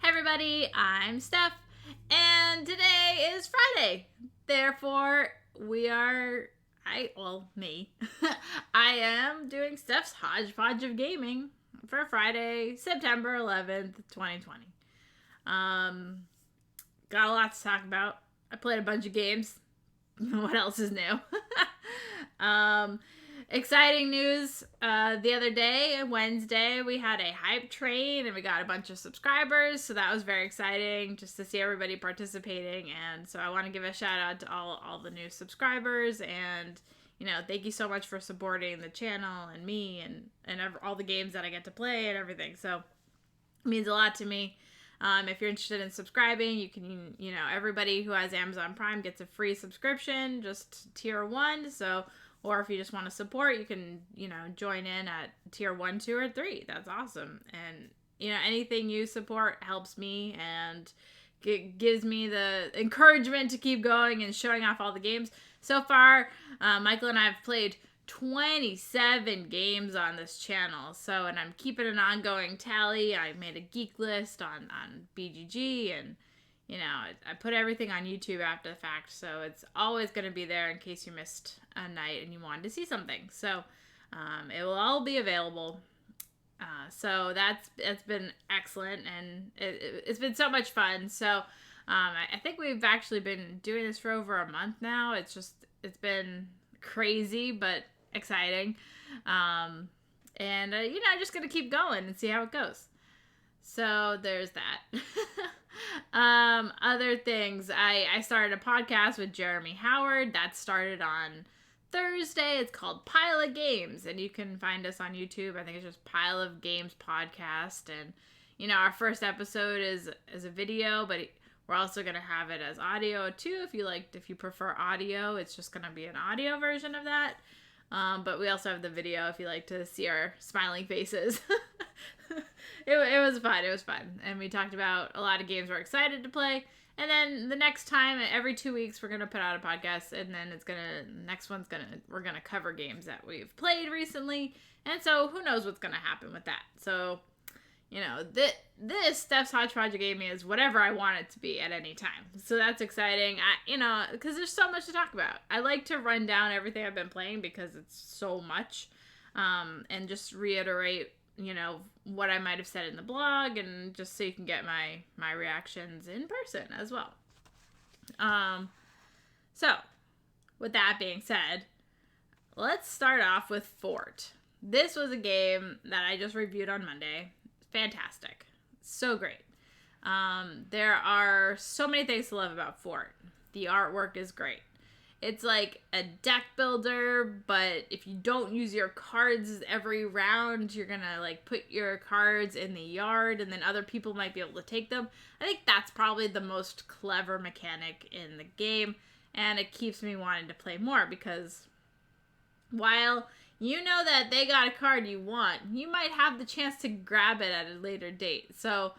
Hey everybody, I'm Steph, and today is Friday. Therefore, me, I am doing Steph's Hodgepodge of Gaming for Friday, September 11th, 2020. Got a lot to talk about. I played a bunch of games. What else is new? Exciting news. The other day, Wednesday, we had a hype train and we got a bunch of subscribers. So that was very exciting just to see everybody participating. And so I want to give a shout out to all the new subscribers. And, thank you so much for supporting the channel and me and all the games that I get to play and everything. So it means a lot to me. If you're interested in subscribing, you can, everybody who has Amazon Prime gets a free subscription, just tier 1. So, or if you just want to support, you can, join in at tier 1, 2, or 3. That's awesome. And, anything you support helps me and gives me the encouragement to keep going and showing off all the games. So far, Michael and I have played 27 games on this channel. So, and I'm keeping an ongoing tally. I made a geek list on BGG and, I put everything on YouTube after the fact. So it's always going to be there in case you missed a night and you wanted to see something. So, it will all be available. So that's been excellent and it's been so much fun. So, I think we've actually been doing this for over a month now. It's been crazy, but exciting. I'm just gonna keep going and see how it goes. So there's that. Other things, I started a podcast with Jeremy Howard that started on Thursday. It's called Pile of Games, and you can find us on YouTube. I think it's just Pile of Games Podcast. And our first episode is a video, but we're also gonna have it as audio too. If you prefer audio, it's just gonna be an audio version of that. But we also have the video if you like to see our smiling faces. It was fun. It was fun. And we talked about a lot of games we're excited to play. And then the next time, every 2 weeks, we're going to put out a podcast. And then we're going to cover games that we've played recently. And so who knows what's going to happen with that. So, this Steph's Hodgepodge of Gaming is whatever I want it to be at any time. So that's exciting. Because there's so much to talk about. I like to run down everything I've been playing because it's so much. And just reiterate, what I might have said in the blog and just so you can get my reactions in person as well. So, with that being said, let's start off with Fort. This was a game that I just reviewed on Monday. Fantastic. So great. There are so many things to love about Fort. The artwork is great. It's like a deck builder, but if you don't use your cards every round, you're gonna put your cards in the yard and then other people might be able to take them. I think that's probably the most clever mechanic in the game, and it keeps me wanting to play more because while you know that they got a card you want, you might have the chance to grab it at a later date. So,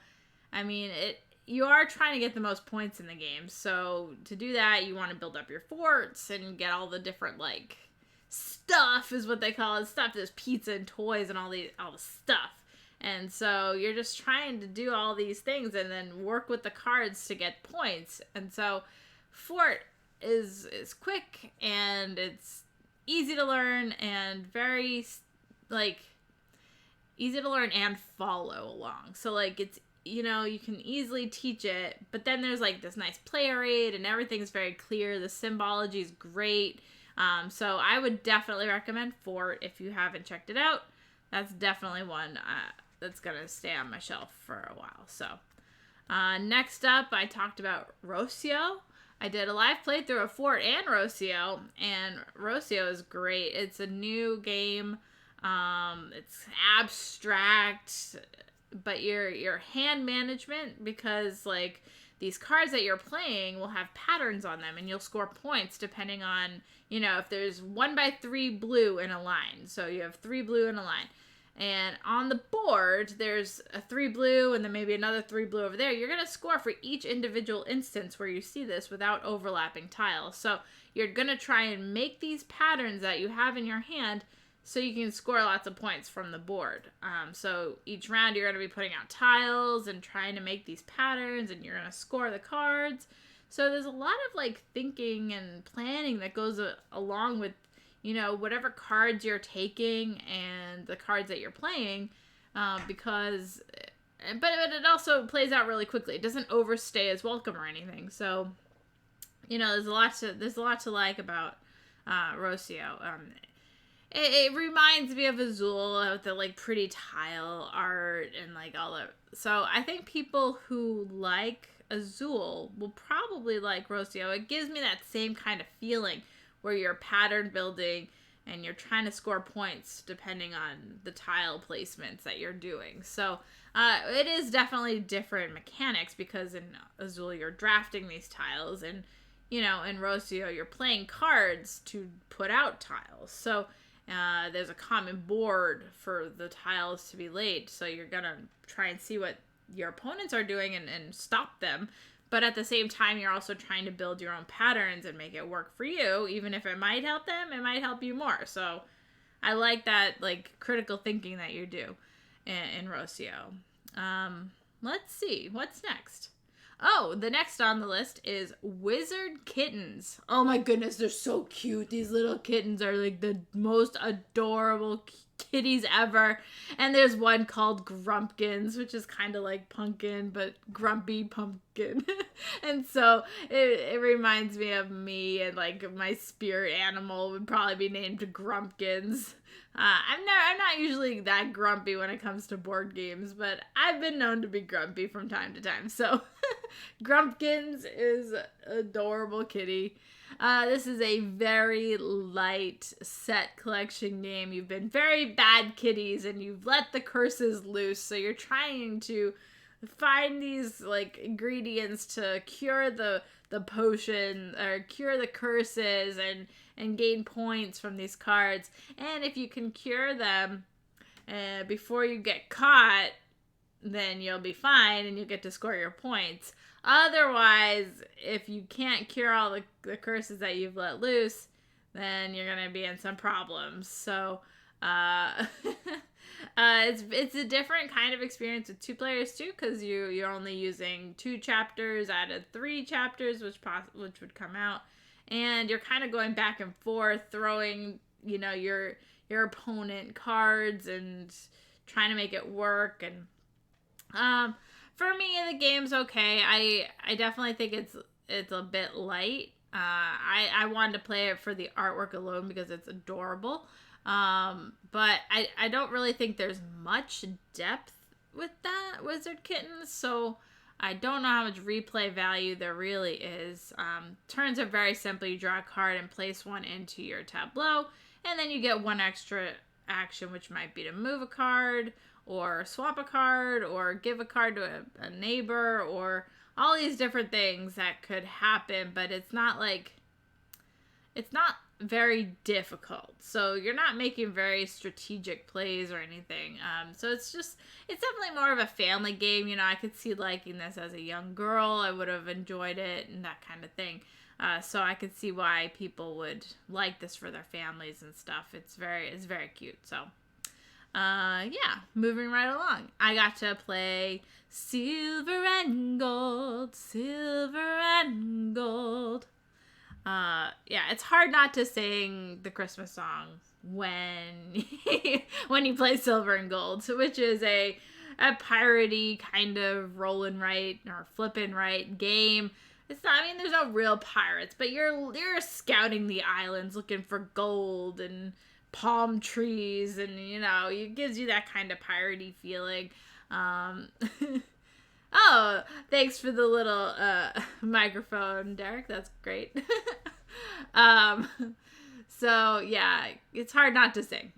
you are trying to get the most points in the game. So, to do that, you want to build up your forts and get all the different, stuff is what they call it. Stuff. There's pizza and toys and all the stuff. And so, you're just trying to do all these things and then work with the cards to get points. And so, Fort is quick and it's easy to learn and very, easy to learn and follow along. So, it's, you can easily teach it, but then there's, this nice player aid and everything's very clear. The symbology is great. So I would definitely recommend Fort if you haven't checked it out. That's definitely one that's going to stay on my shelf for a while. So, next up, I talked about Rocio. I did a live playthrough of Fort and Rocio, and Rocio is great. It's a new game. It's abstract, but your hand management, because these cards that you're playing will have patterns on them, and you'll score points depending on if there's 1x3 blue in a line. So you have 3 blue in a line. And on the board, there's a 3 blue and then maybe another 3 blue over there. You're going to score for each individual instance where you see this without overlapping tiles. So you're going to try and make these patterns that you have in your hand so you can score lots of points from the board. So each round you're going to be putting out tiles and trying to make these patterns, and you're going to score the cards. So there's a lot of like thinking and planning that goes along with, you know, whatever cards you're taking and the cards that you're playing, because, but it also plays out really quickly. It doesn't overstay its welcome or anything. So, you know, there's a lot to like about Rocio. It reminds me of Azul with the like pretty tile art and like all that. So I think people who like Azul will probably like Rocio. It gives me that same kind of feeling where you're pattern building and you're trying to score points depending on the tile placements that you're doing. So it is definitely different mechanics, because in Azul you're drafting these tiles, and, you know, in Rocio you're playing cards to put out tiles. So there's a common board for the tiles to be laid, so you're gonna try and see what your opponents are doing and stop them. But at the same time, you're also trying to build your own patterns and make it work for you. Even if it might help them, it might help you more. So I like that, like, critical thinking that you do in Rocio. Let's see. What's next? Oh, the next on the list is Wizard Kittens. Oh my goodness, they're so cute. These little kittens are like the most adorable kitties ever. And there's one called Grumpkins, which is kind of like pumpkin, but grumpy pumpkin. And so it reminds me of me, and like my spirit animal would probably be named Grumpkins. I'm not usually that grumpy when it comes to board games, but I've been known to be grumpy from time to time. So Grumpkins is adorable kitty. This is a very light set collection game. You've been very bad kitties and you've let the curses loose. So you're trying to find these like ingredients to cure the potion or cure the curses and gain points from these cards. And if you can cure them before you get caught, then you'll be fine and you'll get to score your points. Otherwise, if you can't cure all the curses that you've let loose, then you're going to be in some problems. So it's a different kind of experience with 2 players too, because you're only using 2 chapters out of 3 chapters, which would come out. And you're kind of going back and forth, throwing, you know, your opponent cards and trying to make it work. And for me, the game's okay. I definitely think it's a bit light. I wanted to play it for the artwork alone because it's adorable. But I don't really think there's much depth with that Wizard Kittens, so I don't know how much replay value there really is. Turns are very simple. You draw a card and place one into your tableau, and then you get one extra action, which might be to move a card, or swap a card, or give a card to a neighbor, or all these different things that could happen, but it's not very difficult. So you're not making very strategic plays or anything. So it's definitely more of a family game. You know, I could see liking this as a young girl. I would have enjoyed it and that kind of thing. So I could see why people would like this for their families and stuff. It's very cute. So yeah, moving right along. I got to play Silver and Gold. Yeah, it's hard not to sing the Christmas song when when you play Silver and Gold, which is a piratey kind of roll and write or flip and write game. It's not, I mean, there's no real pirates, but you're scouting the islands looking for gold and palm trees, and you know, it gives you that kind of piratey feeling. Oh, thanks for the little microphone, Derek. That's great. So yeah, it's hard not to sing.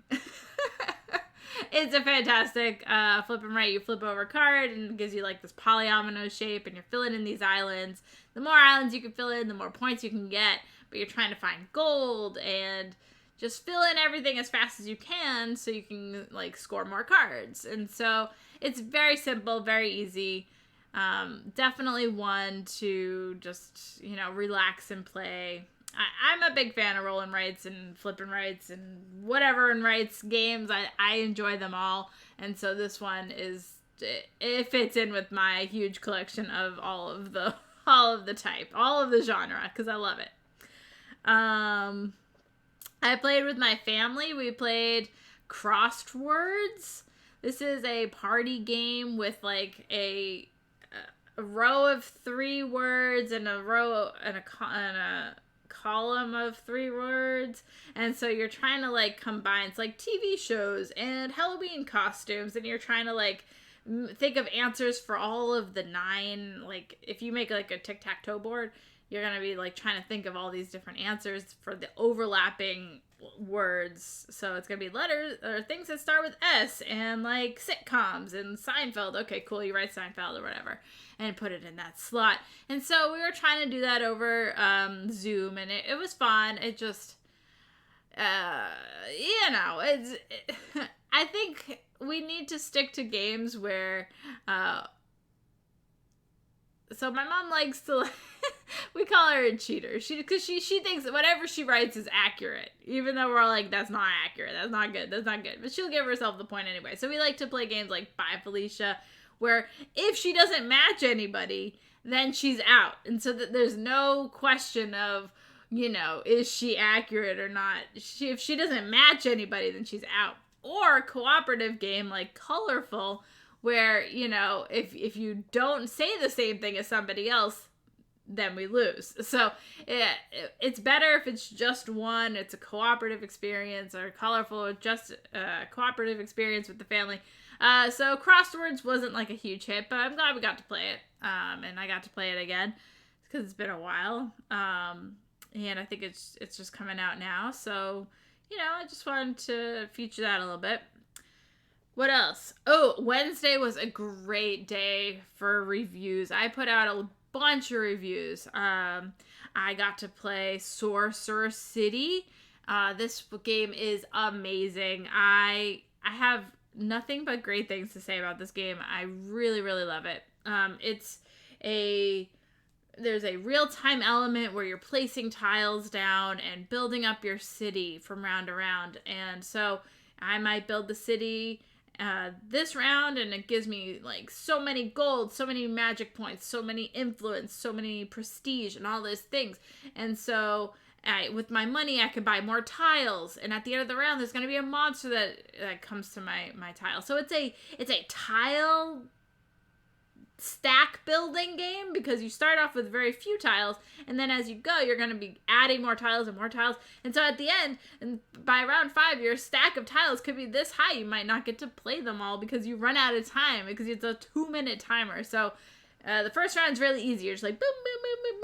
It's a fantastic flip and right. You flip over a card and it gives you like this polyomino shape, and you're filling in these islands. The more islands you can fill in, the more points you can get, but you're trying to find gold and just fill in everything as fast as you can so you can like score more cards. And so it's very simple, very easy. Definitely one to just, you know, relax and play. I'm a big fan of roll and rights and flip and rights and whatever and rights games. I enjoy them all, and so this one it fits in with my huge collection of all of the type, all of the genre, because I love it. I played with my family. We played Crosswords. This is a party game with like a row of 3 words and a row and a column of 3 words, and so you're trying to like combine, it's like TV shows and Halloween costumes, and you're trying to like think of answers for all of the 9, like if you make like a tic-tac-toe board, you're gonna be like trying to think of all these different answers for the overlapping words. So it's gonna be letters or things that start with S, and like sitcoms and Seinfeld. Okay, cool, you write Seinfeld or whatever and put it in that slot. And so we were trying to do that over Zoom, and it was fun. It just it's I think we need to stick to games where so my mom likes to we call her a cheater. Because she thinks whatever she writes is accurate, even though we're all like, that's not accurate, that's not good, but she'll give herself the point anyway. So we like to play games like Bye Felicia, where if she doesn't match anybody, then she's out, and so that there's no question of, is she accurate or not. If she doesn't match anybody, then she's out. Or a cooperative game like Colorful, where, if you don't say the same thing as somebody else, then we lose. So it's better if it's just one. It's a cooperative experience, or Colorful, just a cooperative experience with the family. So Crosswords wasn't like a huge hit, but I'm glad we got to play it. And I got to play it again because it's been a while. And I think it's just coming out now. So, I just wanted to feature that a little bit. What else? Oh, Wednesday was a great day for reviews. I put out a bunch of reviews. I got to play Sorcerer City. This game is amazing. I have nothing but great things to say about this game. I really, really love it. There's a real-time element where you're placing tiles down and building up your city from round to round. And so I might build the city this round, and it gives me like so many gold, so many magic points, so many influence, so many prestige, and all those things. And so with my money, I can buy more tiles, and at the end of the round, there's going to be a monster that comes to my tile. So it's a tile stack building game, because you start off with very few tiles, and then as you go, you're going to be adding more tiles and more tiles. And so at the end, and by round 5, your stack of tiles could be this high. You might not get to play them all because you run out of time, because it's a 2-minute timer. So the first round's really easy. You're just like boom, boom, boom, boom,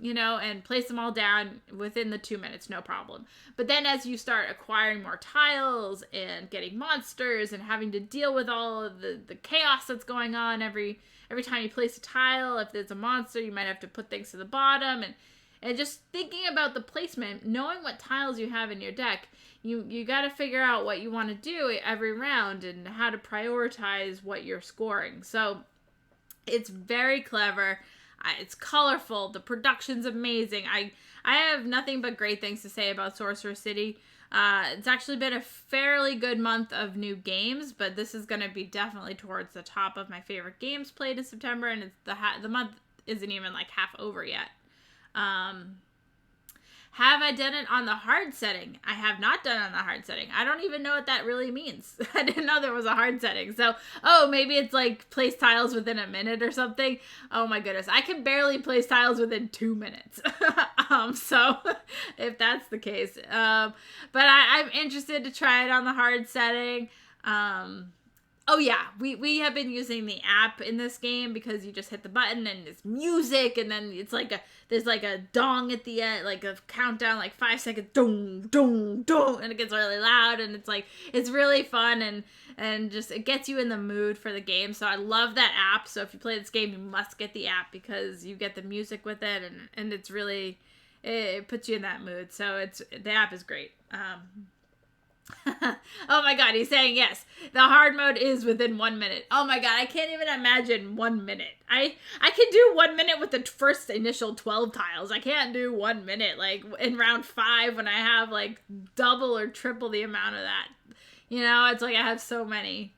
boom, and place them all down within the 2 minutes, no problem. But then as you start acquiring more tiles and getting monsters and having to deal with all of the chaos that's going on every time you place a tile, if there's a monster, you might have to put things to the bottom, and just thinking about the placement, knowing what tiles you have in your deck, you got to figure out what you want to do every round and how to prioritize what you're scoring. So it's very clever. It's colorful. The production's amazing. I have nothing but great things to say about Sorcerer City. It's actually been a fairly good month of new games, but this is going to be definitely towards the top of my favorite games played in September, and it's the month isn't even like half over yet. Have I done it on the hard setting? I have not done it on the hard setting. I don't even know what that really means. I didn't know there was a hard setting. So, maybe it's like place tiles within a minute or something. Oh my goodness. I can barely place tiles within 2 minutes. So if that's the case. But I'm interested to try it on the hard setting. Oh yeah, we have been using the app in this game, because you just hit the button and it's music, and then it's like there's like a dong at the end, like a countdown, like 5 seconds, dong, dong, dong, and it gets really loud, and it's really fun, and just it gets you in the mood for the game. So I love that app. So if you play this game, you must get the app, because you get the music with it, and it's really, it puts you in that mood. So the app is great. Oh my god, he's saying yes. The hard mode is within 1 minute. Oh my god, I can't even imagine 1 minute. I can do 1 minute with the first initial 12 tiles. I can't do 1 minute like in round 5 when I have like double or triple the amount of that. You know, it's like I have so many.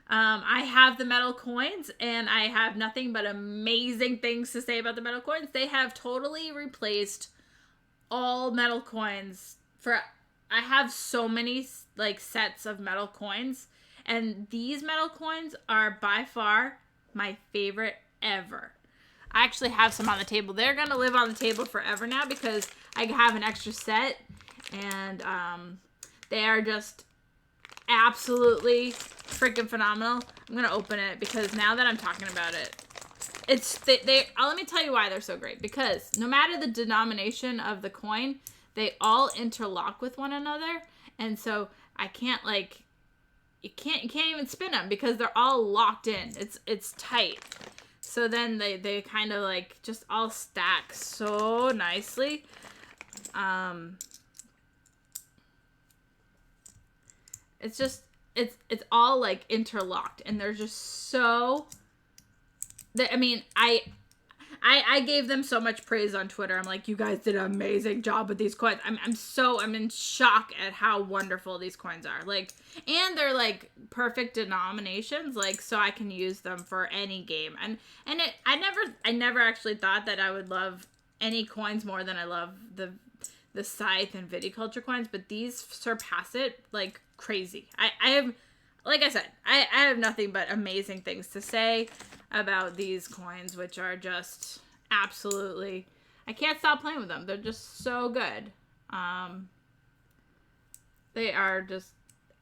I have the metal coins, and I have nothing but amazing things to say about the metal coins. They have totally replaced all metal coins for... I have so many like sets of metal coins, and these metal coins are by far my favorite ever. I actually have some on the table. They're gonna live on the table forever now because I have an extra set, and they are just absolutely freaking phenomenal. I'm gonna open it because now that I'm talking about it, it's let me tell you why they're so great. Because no matter the denomination of the coin, they all interlock with one another, and so I can't like you can't even spin them because they're all locked in. It's tight. So then they kind of like just all stack so nicely. It's just it's all like interlocked, and they're just so... I mean, I gave them so much praise on Twitter. I'm like, you guys did an amazing job with these coins. I'm in shock at how wonderful these coins are. Like, and they're like perfect denominations, like, so I can use them for any game. And I never actually thought that I would love any coins more than I love the Scythe and Viticulture coins, but these surpass it like crazy. I have, like I said, I have nothing but amazing things to say about these coins, which are just absolutely... I can't stop playing with them. They're just so good. They are just...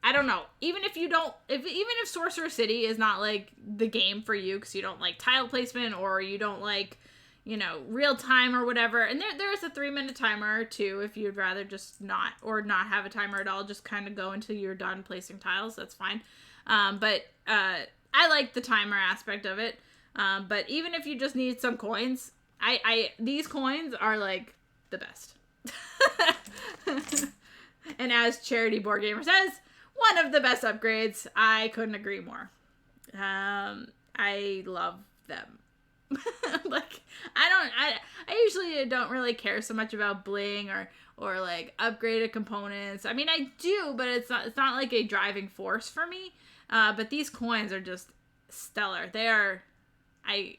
I don't know. Even if Sorcerer City is not like the game for you because you don't like tile placement or you don't like, you know, real time or whatever. And there is a 3-minute timer too if you'd rather just not have a timer at all. Just kind of go until you're done placing tiles. That's fine. But I like the timer aspect of it. But even if you just need some coins, these coins are like the best. And as Charity Board Gamer says, one of the best upgrades. I couldn't agree more. I love them. Like, I usually don't really care so much about bling or like upgraded components. I mean, I do, but it's not like a driving force for me. But these coins are just stellar. They are... I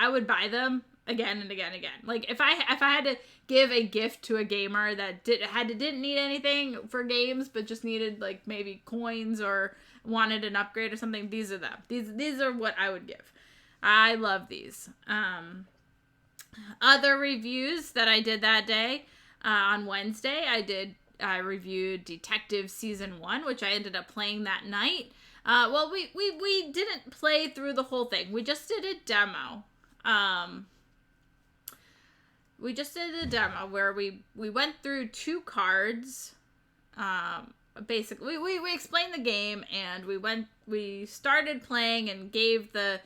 would buy them again and again and again. Like, if I had to give a gift to a gamer that didn't need anything for games, but just needed like maybe coins or wanted an upgrade or something, these are them. These are what I would give. I love these. Other reviews that I did that day, on Wednesday, I reviewed Detective Season 1, which I ended up playing that night. Well, we didn't play through the whole thing. We just did a demo. We just did a demo where we went through 2 cards. Basically, we explained the game, and we started playing and gave the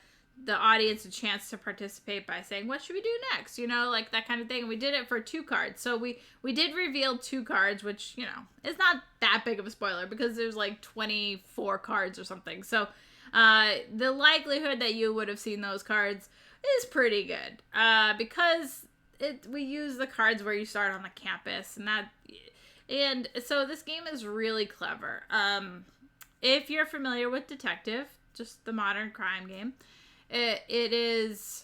audience a chance to participate by saying, what should we do next? You know, like that kind of thing. And we did it for 2 cards. So we did reveal 2 cards, which, you know, is not that big of a spoiler because there's like 24 cards or something. So the likelihood that you would have seen those cards is pretty good. Because we use the cards where you start on the campus, and so this game is really clever. If you're familiar with Detective, just the modern crime game, it is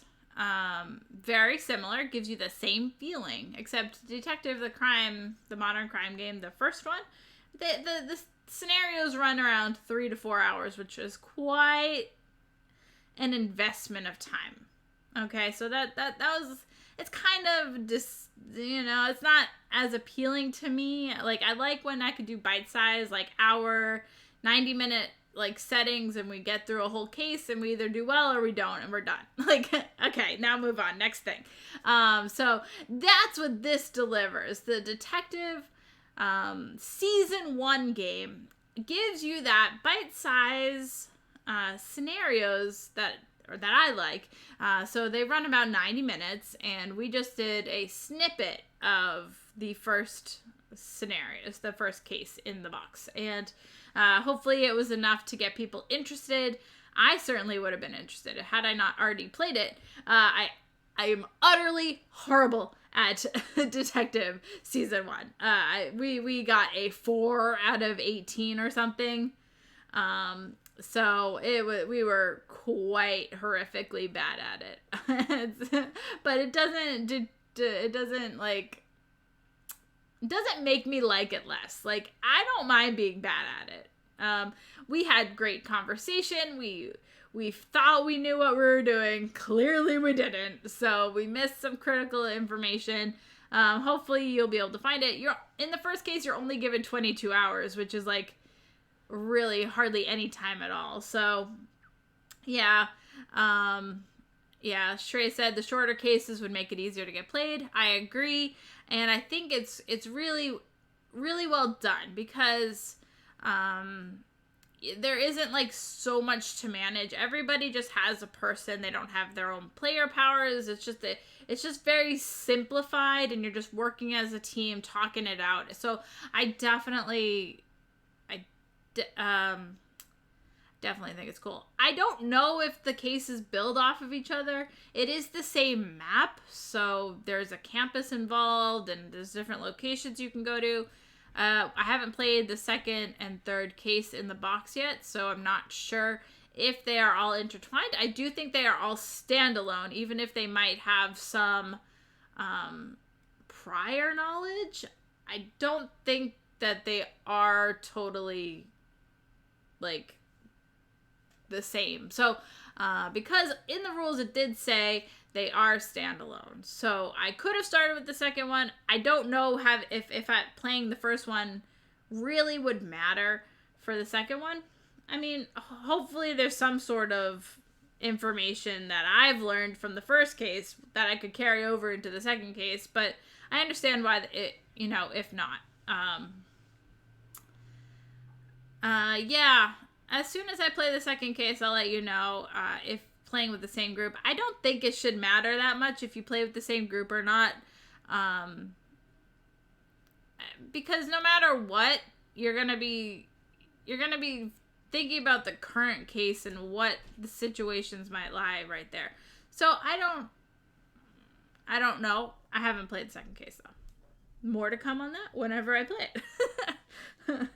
very similar. It gives you the same feeling, except Detective, the modern crime game, the first one, the scenarios run around 3 to 4 hours, which is quite an investment of time. Okay, so that was, it's kind of just, you know, it's not as appealing to me. Like, I like when I could do bite size, like hour, 90-minute like settings, and we get through a whole case and we either do well or we don't and we're done. Like, okay, now move on, next thing. So that's what this delivers. The Detective Season 1 game gives you that bite-size scenarios that I like. So they run about 90 minutes, and we just did a snippet of the first scenarios, the first case in the box. And hopefully it was enough to get people interested. I certainly would have been interested had I not already played it. I am utterly horrible at Detective Season 1. We got a 4 out of 18 or something. So we were quite horrifically bad at it. But it doesn't make me like it less. Like, I don't mind being bad at it. We had great conversation. We thought we knew what we were doing. Clearly we didn't. So we missed some critical information. Hopefully you'll be able to find it. In the first case, you're only given 22 hours, which is like really hardly any time at all. So yeah. Shrey said the shorter cases would make it easier to get played. I agree. And I think it's really, really well done because there isn't like so much to manage. Everybody just has a person. They don't have their own player powers. It's just very simplified, and you're just working as a team, talking it out. So I definitely think it's cool. I don't know if the cases build off of each other. It is the same map, so there's a campus involved, and there's different locations you can go to. I haven't played the second and third case in the box yet, so I'm not sure if they are all intertwined. I do think they are all standalone, even if they might have some prior knowledge. I don't think that they are totally, like, the same. So, because in the rules it did say they are standalone. So I could have started with the second one. I don't know if playing the first one really would matter for the second one. I mean, hopefully there's some sort of information that I've learned from the first case that I could carry over into the second case, but I understand why if not. Yeah. As soon as I play the second case, I'll let you know if playing with the same group. I don't think it should matter that much if you play with the same group or not. Because no matter what, you're gonna be thinking about the current case and what the situations might lie right there. So I don't know. I haven't played the second case though. More to come on that whenever I play it.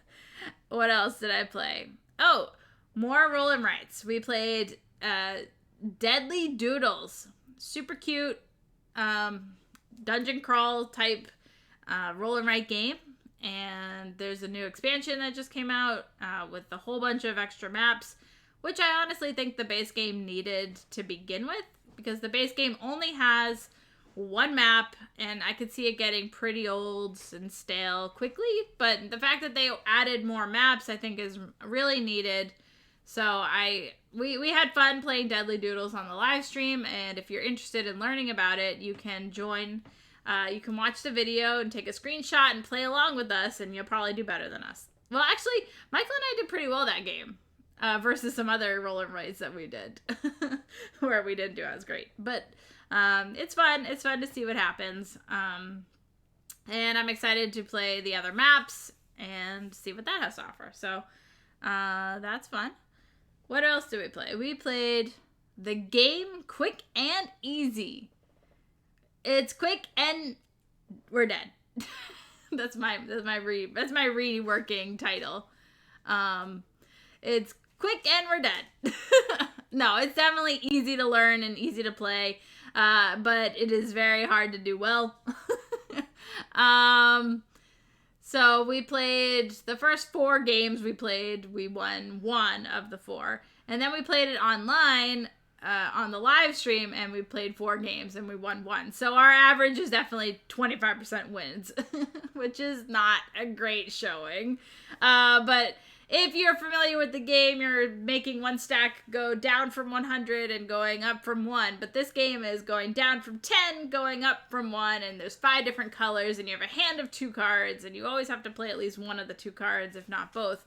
What else did I play? Oh, more roll and writes. We played Deadly Doodles. Super cute dungeon crawl type roll and write game. And there's a new expansion that just came out with a whole bunch of extra maps, which I honestly think the base game needed to begin with, because the base game only has one map, and I could see it getting pretty old and stale quickly, but the fact that they added more maps I think is really needed. So we had fun playing Deadly Doodles on the live stream, and if you're interested in learning about it, you can join. You can watch the video and take a screenshot and play along with us, and you'll probably do better than us. Well, actually, Michael and I did pretty well that game versus some other roll and writes that we did where we didn't do as great. But it's fun. It's fun to see what happens. And I'm excited to play the other maps and see what that has to offer. So that's fun. What else did we play? We played the game Quick and Easy. It's quick and we're dead. that's my reworking title. It's quick and we're dead. No, it's definitely easy to learn and easy to play. But it is very hard to do well. So we played the first 4 games we won 1 of the 4. And then we played it online on the live stream, and we played 4 games and we won 1. So our average is definitely 25% wins, which is not a great showing. But if you're familiar with the game, you're making one stack go down from 100 and going up from 1. But this game is going down from 10, going up from 1, and there's 5 different colors, and you have a hand of 2 cards, and you always have to play at least one of the 2 cards, if not both.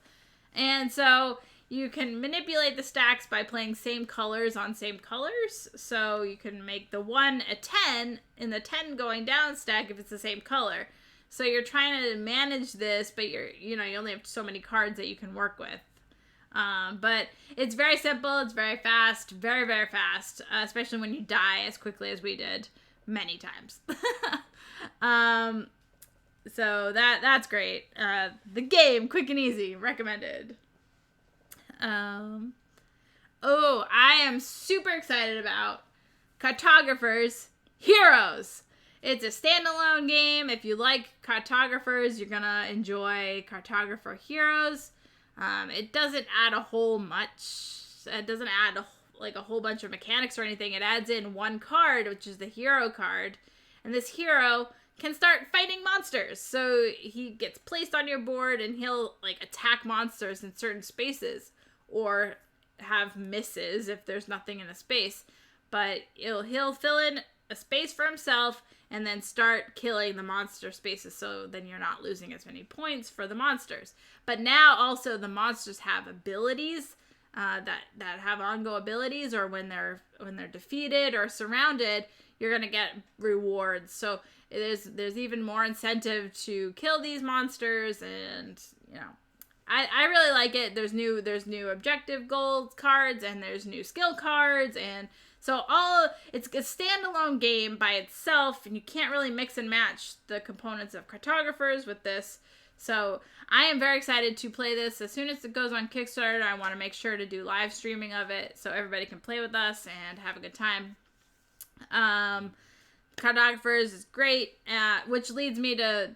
And so you can manipulate the stacks by playing same colors on same colors. So you can make the 1 a 10 in the 10 going down stack if it's the same color. So you're trying to manage this, but you only have so many cards that you can work with. But it's very simple. It's very fast, very, very fast, especially when you die as quickly as we did many times. So that's great. The game, quick and easy, recommended. I am super excited about Cartographers Heroes. It's a standalone game. If you like cartographers, you're gonna enjoy Cartographer Heroes. It doesn't add a whole much. It doesn't add a whole bunch of mechanics or anything. It adds in one card, which is the hero card, and this hero can start fighting monsters. So he gets placed on your board, and he'll attack monsters in certain spaces, or have misses if there's nothing in the space. But he'll fill in a space for himself and then start killing the monster spaces, so then you're not losing as many points for the monsters. But now also the monsters have abilities that have on-go abilities, or when they're defeated or surrounded, you're gonna get rewards. So there's even more incentive to kill these monsters, and I really like it. There's new objective goals cards, and there's new skill cards, and so it's a standalone game by itself, and you can't really mix and match the components of cartographers with this. So I am very excited to play this. As soon as it goes on Kickstarter, I want to make sure to do live streaming of it so everybody can play with us and have a good time. Cartographers is great, which led me to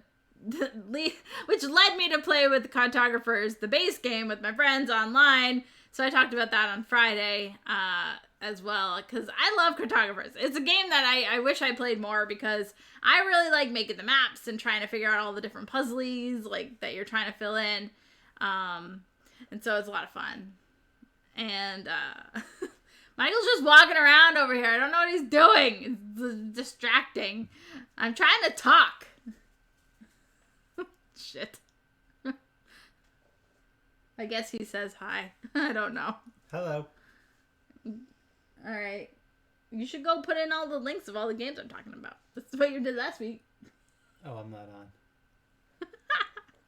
play with the Cartographers, the base game, with my friends online. So I talked about that on Friday as well, because I love Cartographers. It's a game that I wish I played more, because I really like making the maps and trying to figure out all the different puzzles that you're trying to fill in. And so it's a lot of fun. And Michael's just walking around over here. I don't know what he's doing. It's distracting. I'm trying to talk. Shit. I guess he says hi. I don't know. Hello. All right. You should go put in all the links of all the games I'm talking about. That's what you did last week. Oh, I'm not on.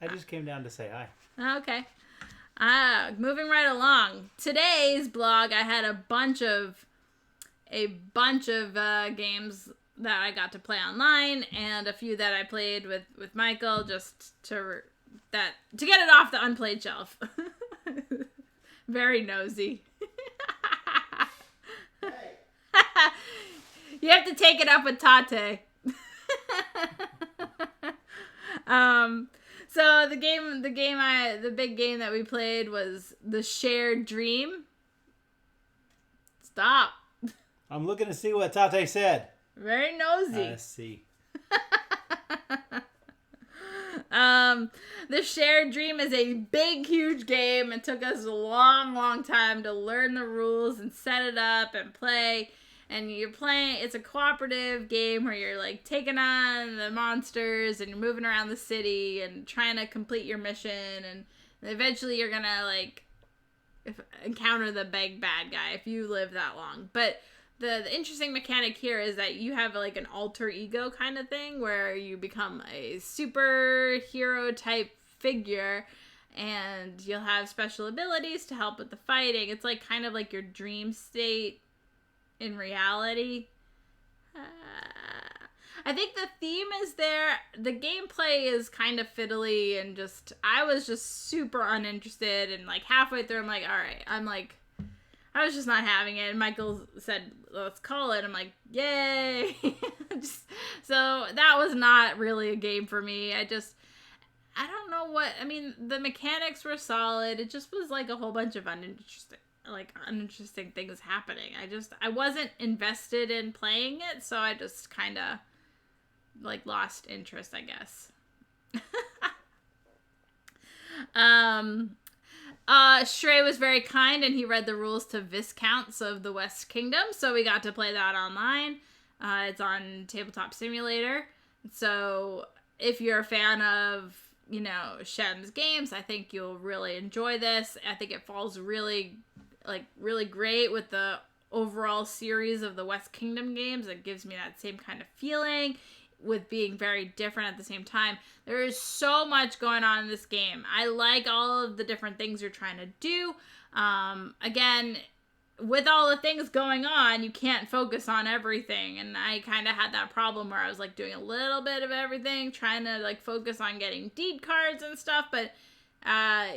I just came down to say hi. Okay. Moving right along. Today's blog, I had a bunch of games that I got to play online, and a few that I played with Michael, just to get it off the unplayed shelf. Very nosy. You have to take it up with Tate. So the big game that we played was The Shared Dream. Stop. I'm looking to see what Tate said. Very nosy. I see. The Shared Dream is a big, huge game. It took us a long, long time to learn the rules and set it up and play. And it's a cooperative game where you're taking on the monsters, and you're moving around the city and trying to complete your mission, and eventually you're gonna encounter the big bad guy if you live that long. But the interesting mechanic here is that you have an alter ego kind of thing, where you become a superhero type figure, and you'll have special abilities to help with the fighting. It's kind of like your dream state in reality. I think the theme is there. The gameplay is kind of fiddly, and I was just super uninterested, and halfway through I'm all right. I was just not having it, and Michael said, let's call it. I'm yay. So that was not really a game for me. I don't know the mechanics were solid. It just was a whole bunch of uninteresting things happening. I wasn't invested in playing it, so I just kind of lost interest, I guess. Shrey was very kind, and he read the rules to Viscounts of the West Kingdom, so we got to play that online. It's on Tabletop Simulator. So if you're a fan of Shem's games, I think you'll really enjoy this. I think it falls really great with the overall series of the West Kingdom games. It gives me that same kind of feeling. with being very different at the same time. There is so much going on in this game. I like all of the different things you're trying to do. Again, with all the things going on, you can't focus on everything. And I kind of had that problem where I was like doing a little bit of everything, trying to like focus on getting deed cards and stuff, but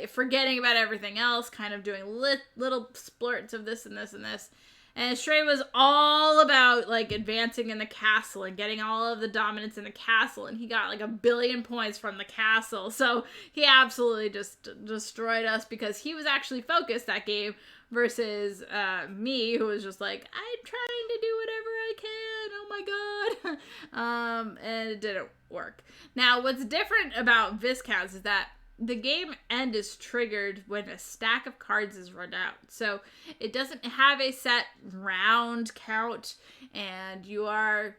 forgetting about everything else, kind of doing little splurts of this and this and this. And Stray was all about like advancing in the castle and getting all of the dominance in the castle, and he got like 1 billion points from the castle. So he absolutely just destroyed us because he was actually focused that game versus me, who was just like, I'm trying to do whatever I can. Oh my god. And it didn't work. Now, what's different about Viscounts is that the game end is triggered when a stack of cards is run out. So it doesn't have a set round count, and you are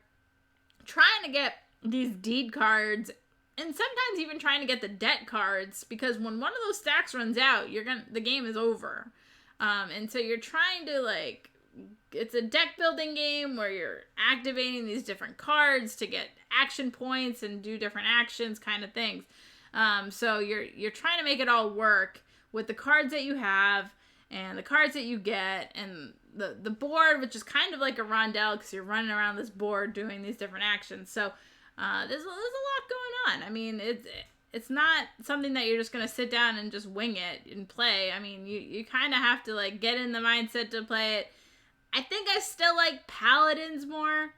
trying to get these deed cards and sometimes even trying to get the debt cards, because when one of those stacks runs out, the game is over. And so you're trying to like, it's a deck building game where you're activating these different cards to get action points and do different actions kind of things. So you're trying to make it all work with the cards that you have and the cards that you get and the board, which is kind of like a rondel because you're running around this board doing these different actions. So there's a lot going on. I mean, it's not something that you're just going to sit down and just wing it and play. I mean, you kind of have to like get in the mindset to play it. I think I still like Paladins more.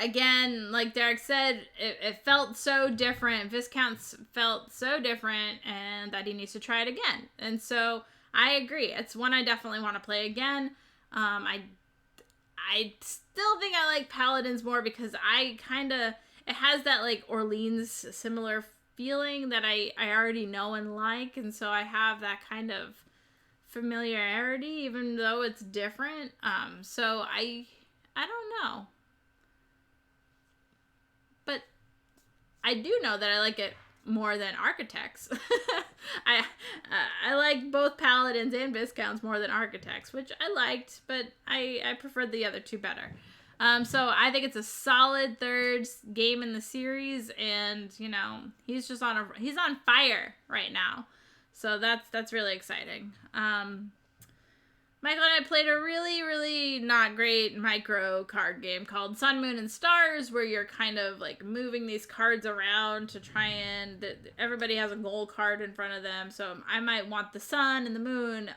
Again, like Derek said, it felt so different. Viscounts felt so different, and that he needs to try it again. And so I agree. It's one I definitely want to play again. I still think I like Paladins more because it has that like Orleans similar feeling that I already know and like, and so I have that kind of familiarity, even though it's different. So I don't know. But I do know that I like it more than Architects. I like both Paladins and Viscounts more than Architects, which I liked, but I preferred the other two better. So I think it's a solid third game in the series, and you know, he's on fire right now. So that's really exciting. Michael and I played a really, really not great micro card game called Sun, Moon, and Stars, where you're kind of like moving these cards around to try and... Everybody has a goal card in front of them, so I might want the sun and the moon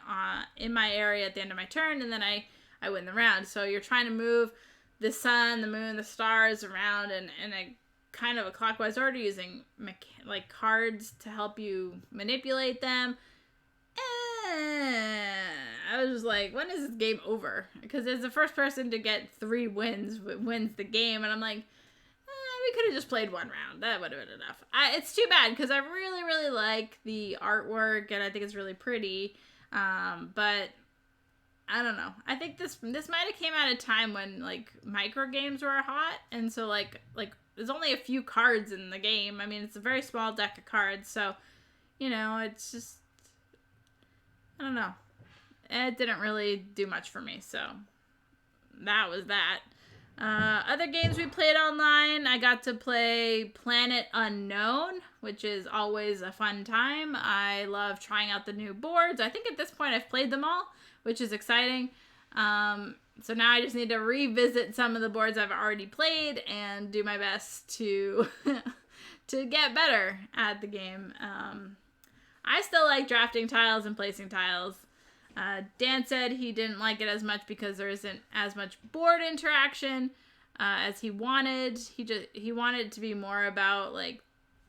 in my area at the end of my turn, and then I win the round. So you're trying to move the sun, the moon, the stars around in a kind of a clockwise order using like cards to help you manipulate them. I was just like, when is this game over? Because as the first person to get 3 wins the game, and I'm like, we could have just played one round. That would have been enough. It's too bad because I really, really like the artwork and I think it's really pretty. But I don't know. I think this might have came at a time when like micro games were hot, and so like there's only a few cards in the game. I mean, it's a very small deck of cards, so you know, it's just, I don't know. It didn't really do much for me, so that was that. Other games we played online, I got to play Planet Unknown, which is always a fun time. I love trying out the new boards. I think at this point I've played them all, which is exciting. So now I just need to revisit some of the boards I've already played and do my best to to get better at the game. I still like drafting tiles and placing tiles. Dan said he didn't like it as much because there isn't as much board interaction as he wanted. He wanted it to be more about like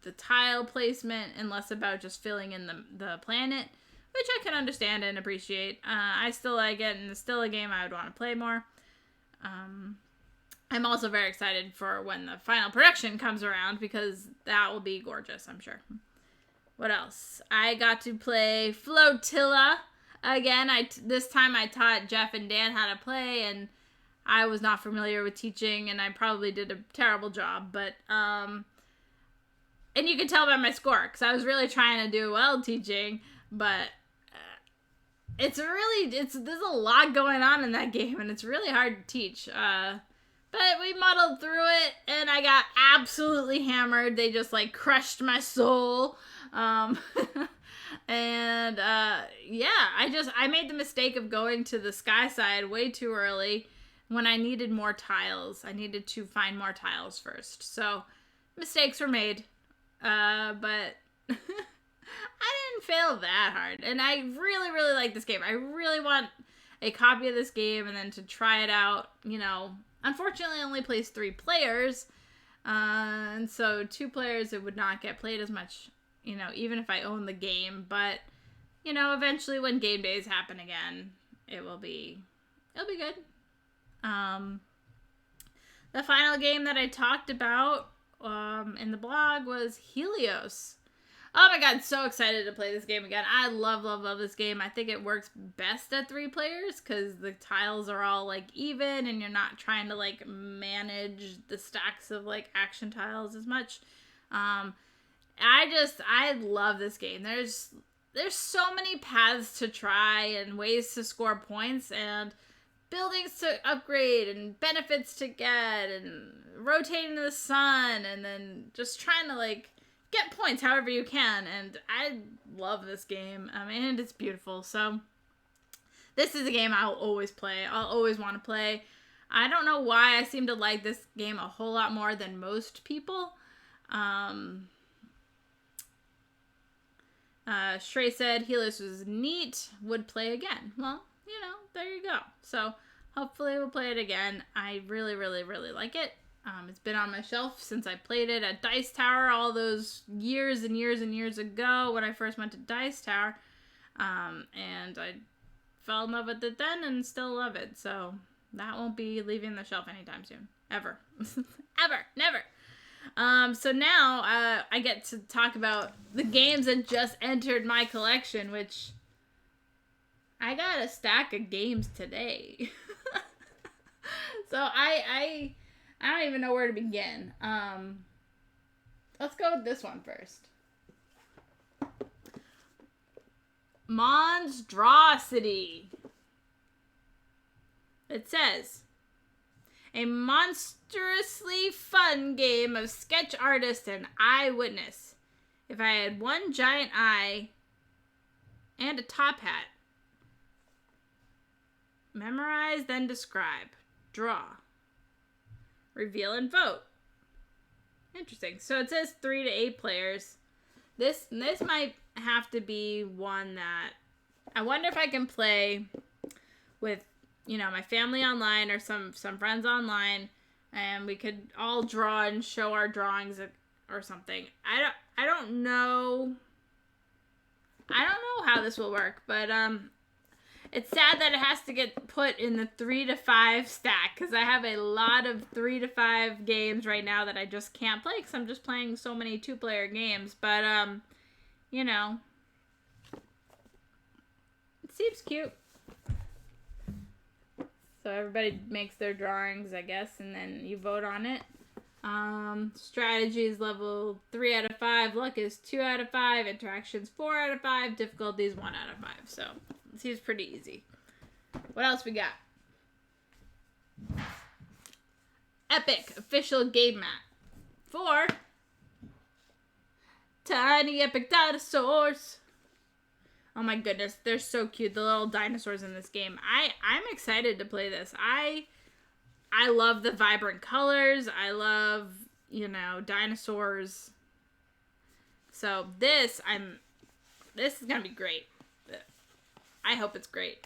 the tile placement and less about just filling in the planet, which I can understand and appreciate. I still like it, and it's still a game I would want to play more. I'm also very excited for when the final production comes around because that will be gorgeous, I'm sure. What else? I got to play Flotilla. Again, this time I taught Jeff and Dan how to play, and I was not familiar with teaching, and I probably did a terrible job, but, and you can tell by my score, because I was really trying to do well teaching, but there's a lot going on in that game, and it's really hard to teach, but But we muddled through it, and I got absolutely hammered. They just, like, crushed my soul. And, yeah, I made the mistake of going to the sky side way too early when I needed more tiles. I needed to find more tiles first. So, mistakes were made. But I didn't fail that hard. And I really, really like this game. I really want a copy of this game and then to try it out. You know, unfortunately, it only plays 3 players. And so 2 players, it would not get played as much, you know, even if I own the game. But, you know, eventually when game days happen again, it'll be good. The final game that I talked about in the blog was Helios. Oh my god, so excited to play this game again. I love, love, love this game. I think it works best at 3 players because the tiles are all, like, even and you're not trying to, like, manage the stacks of, like, action tiles as much. I love this game. There's so many paths to try and ways to score points and buildings to upgrade and benefits to get and rotating the sun and then just trying to, like, get points however you can. And I love this game. And it's beautiful. So this is a game I'll always play. I'll always want to play. I don't know why I seem to like this game a whole lot more than most people. Shrey said Helios was neat, would play again. Well, you know, there you go. So hopefully we'll play it again. I really, really, really like it. It's been on my shelf since I played it at Dice Tower all those years and years and years ago when I first went to Dice Tower. And I fell in love with it then and still love it. So that won't be leaving the shelf anytime soon. Ever. Ever. Never. So now I get to talk about the games that just entered my collection, which I got a stack of games today. So I don't even know where to begin. Let's go with this one first. Monstrosity. It says, a monstrously fun game of sketch artist and eyewitness. If I had one giant eye and a top hat. Memorize, then describe. Draw. Reveal and vote. Interesting. So it says 3 to 8 players. This might have to be one that I wonder if I can play with, you know, my family online or some friends online, and we could all draw and show our drawings or something. I don't know how this will work, but it's sad that it has to get put in the 3 to 5 stack because I have a lot of 3 to 5 games right now that I just can't play because I'm just playing so many 2-player games. But you know, it seems cute. So everybody makes their drawings, I guess, and then you vote on it. Strategy is level 3 out of 5. Luck is 2 out of 5. Interactions 4 out of 5. Difficulty is 1 out of 5. So it seems pretty easy. What else we got? Epic official game mat. 4 tiny epic dinosaurs. Oh my goodness, they're so cute. The little dinosaurs in this game. I'm excited to play this. I love the vibrant colors. I love, you know, dinosaurs. So this is gonna be great. I hope it's great.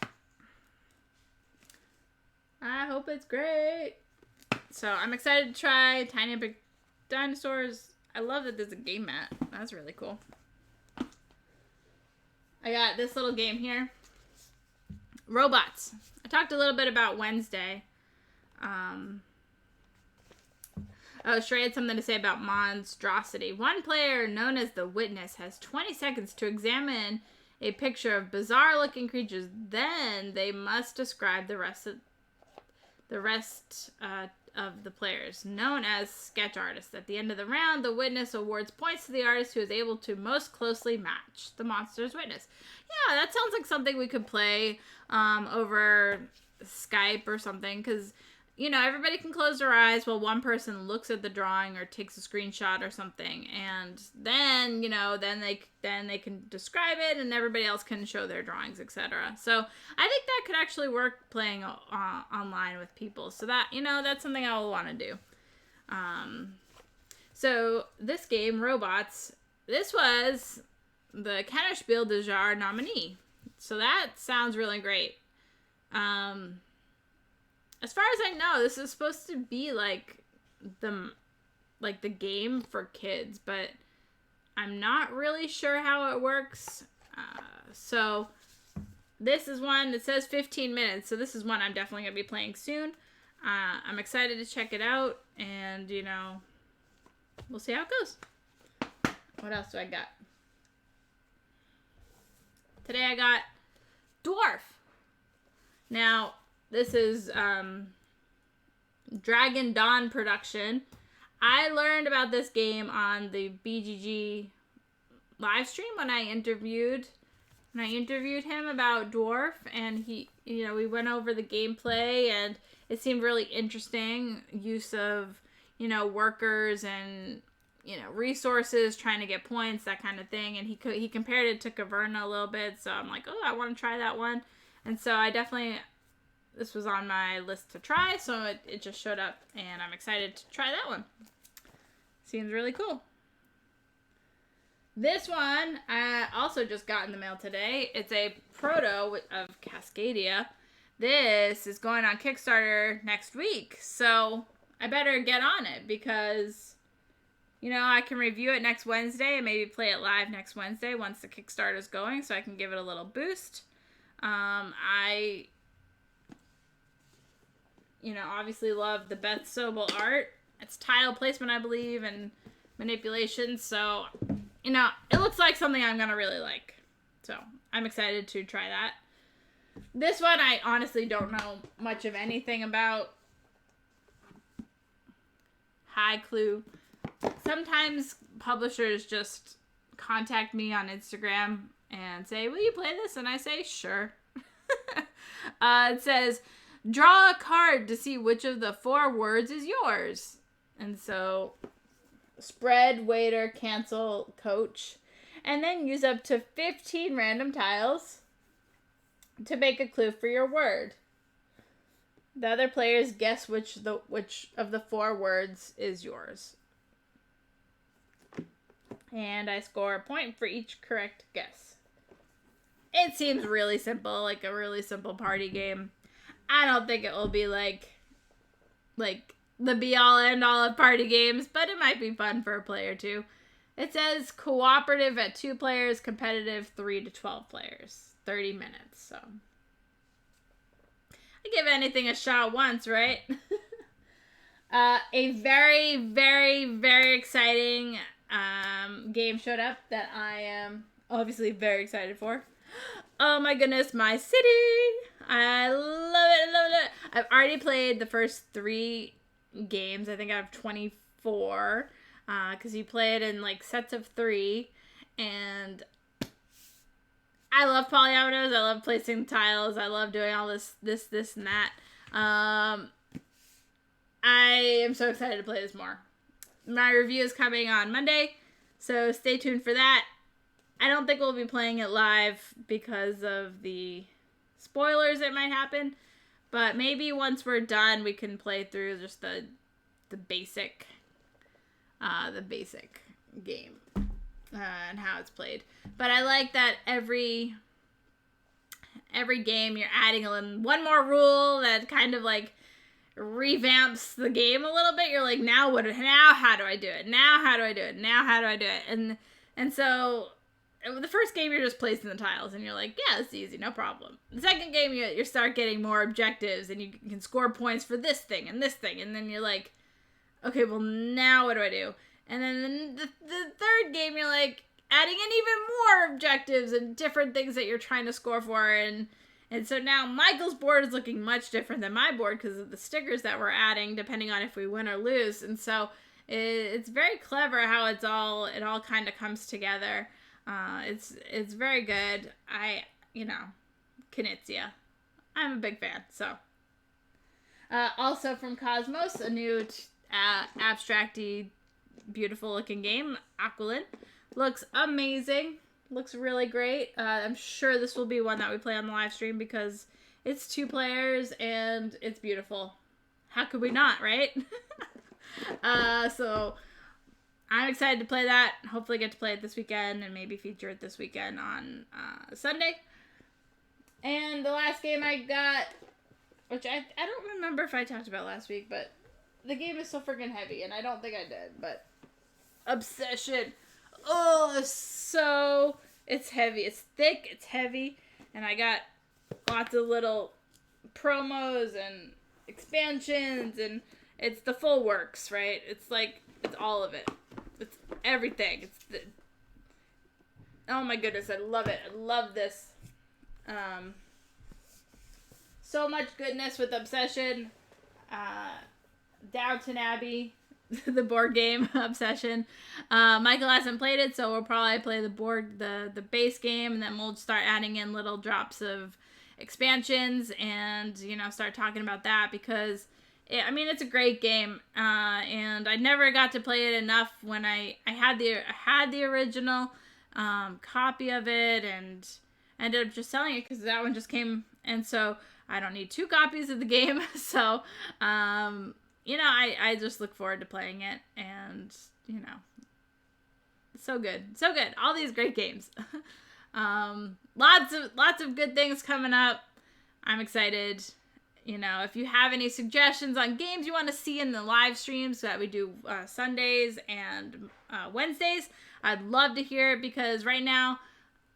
I hope it's great. So I'm excited to try tiny epic dinosaurs. I love that there's a game mat. That's really cool. I got this little game here. Robots. I talked a little bit about Wednesday. Shrey had something to say about monstrosity. One player, known as the Witness, has 20 seconds to examine a picture of bizarre-looking creatures. Then they must describe the rest of the players, known as sketch artists. At the end of the round, the Witness awards points to the artist who is able to most closely match the monster's witness. Yeah, that sounds like something we could play over Skype or something, because, everybody can close their eyes while one person looks at the drawing or takes a screenshot or something, and then they can describe it, and everybody else can show their drawings, etc. So I think that could actually work playing online with people. So that that's something I will want to do. So this game, Robots, this was the Kennerspiel des Jahres nominee. So that sounds really great. As far as I know, this is supposed to be like the game for kids, but I'm not really sure how it works. So this is one that says 15 minutes. So this is one I'm definitely going to be playing soon. I'm excited to check it out, and we'll see how it goes. What else do I got? Today I got Dwarf. Now, this is Dragon Dawn production. I learned about this game on the BGG live stream when I interviewed him about Dwarf, and we went over the gameplay, and it seemed really interesting. Use of, workers and, resources, trying to get points, that kind of thing. And he compared it to Caverna a little bit, so I'm like, oh, I want to try that one. And so this was on my list to try, so it just showed up, and I'm excited to try that one. Seems really cool. This one I also just got in the mail today. It's a proto of Cascadia. This is going on Kickstarter next week, so I better get on it because, I can review it next Wednesday and maybe play it live next Wednesday once the Kickstarter is going, so I can give it a little boost. I obviously love the Beth Sobel art. It's tile placement, I believe, and manipulation, so, it looks like something I'm going to really like. So, I'm excited to try that. This one, I honestly don't know much of anything about. Hi, Clue. Sometimes publishers just contact me on Instagram and say, will you play this? And I say, sure. It says, draw a card to see which of the 4 words is yours. And so, spread, waiter, cancel, coach. And then use up to 15 random tiles to make a clue for your word. The other players guess which of the 4 words is yours. And I score a point for each correct guess. It seems really simple, like a really simple party game. I don't think it will be like the be-all, end-all of party games, but it might be fun for a player too. It says cooperative at 2 players, competitive 3 to 12 players, 30 minutes, so. I give anything a shot once, right? A very, very, very exciting game showed up that I am obviously very excited for. Oh my goodness, My City! I love it, love it. I've already played the first 3 games. I think I have 24, because you play it in sets of 3, and I love polyominoes. I love placing tiles. I love doing all this, and that. I am so excited to play this more. My review is coming on Monday, so stay tuned for that. I don't think we'll be playing it live because of the spoilers that might happen, but maybe once we're done, we can play through just the basic game and how it's played. But I like that every game you're adding one more rule that kind of revamps the game a little bit. You're like, now how do I do it? Now how do I do it? Now how do I do it? And so the first game you're just placing the tiles and you're like, yeah, it's easy, no problem. The second game you start getting more objectives and you can score points for this thing, and then you're like, okay, well now what do I do? And then the third game you're like adding in even more objectives and different things that you're trying to score for, and so now Michael's board is looking much different than my board because of the stickers that we're adding depending on if we win or lose. And so it's very clever how it all kind of comes together. It's very good. Knizia. I'm a big fan, so. Also from Cosmos, a new abstracty, beautiful looking game, Aqualin. Looks amazing. Looks really great. I'm sure this will be one that we play on the live stream because it's 2 players and it's beautiful. How could we not, right? So I'm excited to play that. Hopefully get to play it this weekend and maybe feature it this weekend on Sunday. And the last game I got, which I don't remember if I talked about last week, but the game is so freaking heavy, and I don't think I did, but Obsession. Oh, it's heavy. It's thick, it's heavy, and I got lots of little promos and expansions, and it's the full works, right? It's like, it's all of it. It's everything. Oh my goodness, I love it. I love this. So much goodness with Obsession. Downton Abbey, the board game Obsession. Michael hasn't played it, so we'll probably play the base game, and then we'll start adding in little drops of expansions and, start talking about that because it's a great game. And I never got to play it enough when I had the original copy of it and ended up just selling it because that one just came, and so I don't need 2 copies of the game. So, I just look forward to playing it, and, so good. So good. All these great games. Lots of good things coming up. I'm excited. If you have any suggestions on games you want to see in the live streams that we do Sundays and Wednesdays, I'd love to hear it because right now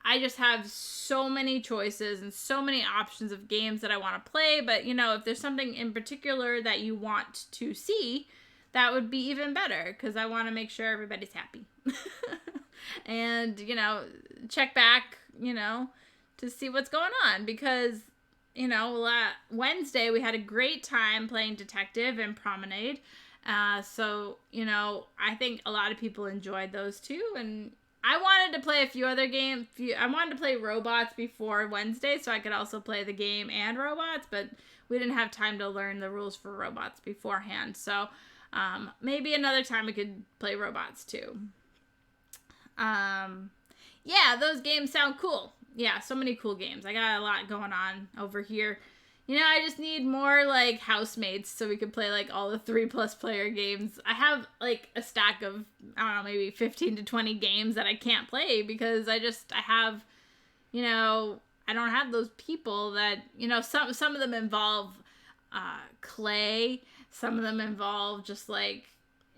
I just have so many choices and so many options of games that I want to play. But, if there's something in particular that you want to see, that would be even better because I want to make sure everybody's happy. And, check back, to see what's going on because, Wednesday we had a great time playing Detective and Promenade. So, I think a lot of people enjoyed those too. And I wanted to play a few other games. I wanted to play Robots before Wednesday so I could also play the game and Robots, but we didn't have time to learn the rules for Robots beforehand. So maybe another time we could play Robots too. Yeah, those games sound cool. Yeah, so many cool games. I got a lot going on over here. I just need more, housemates so we could play, all the 3+ player games. I have, a stack of, I don't know, maybe 15 to 20 games that I can't play because I have, I don't have those people that, some of them involve clay. Some of them involve just,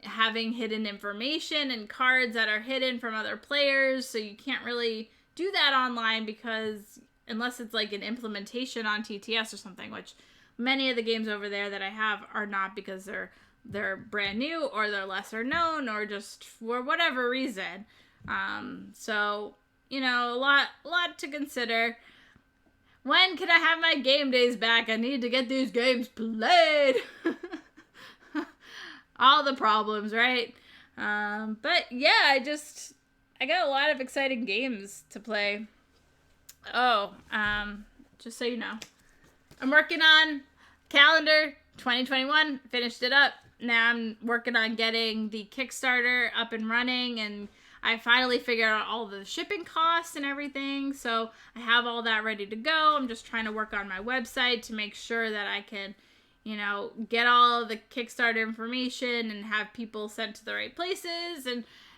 having hidden information and cards that are hidden from other players. So you can't really do that online because unless it's an implementation on TTS or something, which many of the games over there that I have are not because they're brand new or they're lesser known or just for whatever reason. So, a lot to consider. When can I have my game days back? I need to get these games played. All the problems, right? But yeah, I got a lot of exciting games to play. Oh, just so you know, I'm working on calendar 2021, finished it up. Now I'm working on getting the Kickstarter up and running, and I finally figured out all the shipping costs and everything, so I have all that ready to go. I'm just trying to work on my website to make sure that I can, get all of the Kickstarter information and have people sent to the right places,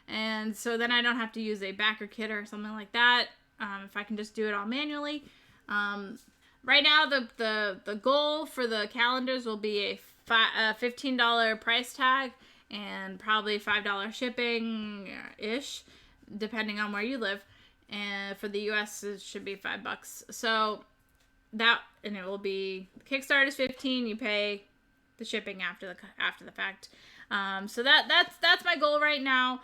and so then I don't have to use a backer kit or something like that. If I can just do it all manually. Right now, the goal for the calendars will be a $15 price tag and probably $5 shipping-ish, depending on where you live. And for the U.S., it should be $5. So and it will be, Kickstarter is $15. You pay the shipping after the fact. So that's my goal right now.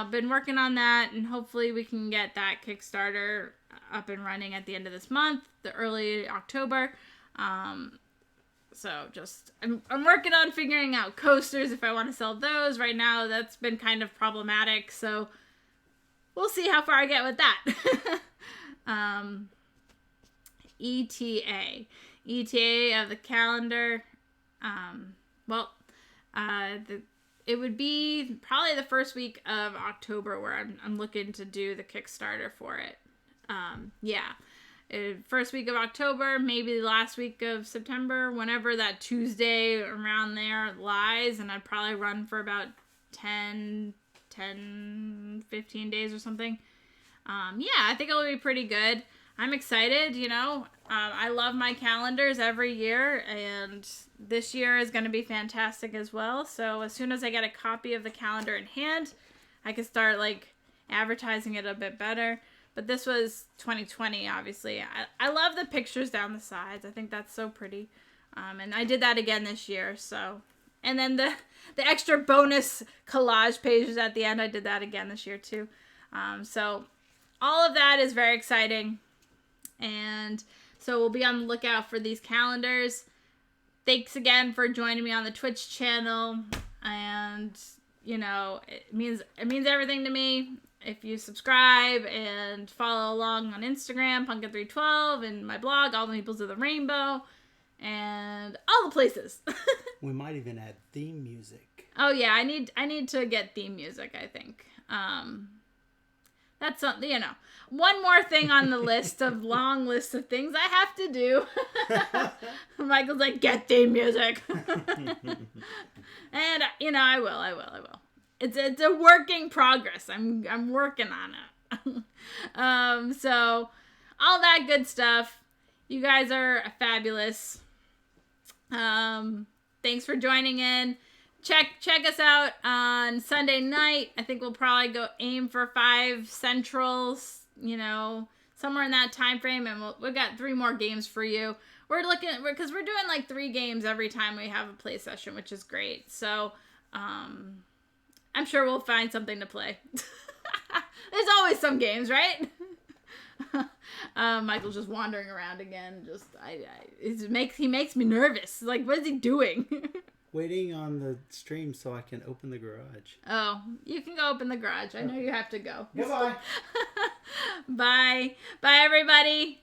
Been working on that, and hopefully we can get that Kickstarter up and running at the end of this month, the early October. So I'm working on figuring out coasters if I want to sell those. Right now, that's been kind of problematic, so we'll see how far I get with that. ETA of the calendar. Well, it would be probably the first week of October where I'm looking to do the Kickstarter for it. First week of October, maybe the last week of September, whenever that Tuesday around there lies, and I'd probably run for about 15 days or something. I think it'll be pretty good. I'm excited, I love my calendars every year, and this year is going to be fantastic as well. So as soon as I get a copy of the calendar in hand, I can start advertising it a bit better. But this was 2020, obviously. I love the pictures down the sides. I think that's so pretty. And I did that again this year. So, and then the extra bonus collage pages at the end, I did that again this year too. So all of that is very exciting. And so we'll be on the lookout for these calendars. Thanks again for joining me on the Twitch channel. And, it means everything to me. If you subscribe and follow along on Instagram, Pumpkin312, and my blog, All the Meeples of the Rainbow, and all the places. We might even add theme music. Oh yeah, I need to get theme music, I think. That's something, one more thing on the long list of things I have to do. Michael's like, get theme music. And, I will. It's a work in progress. I'm working on it. So all that good stuff. You guys are fabulous. Thanks for joining in. Check us out on Sunday night. I think we'll probably aim for 5 Centrals, somewhere in that time frame, and we've got 3 more games for you. Because we're doing 3 games every time we have a play session, which is great. So, I'm sure we'll find something to play. There's always some games, right? Michael's just wandering around again. He makes me nervous. What is he doing? Waiting on the stream so I can open the garage. Oh, you can go open the garage. I know you have to go. Goodbye. Bye. Bye, everybody.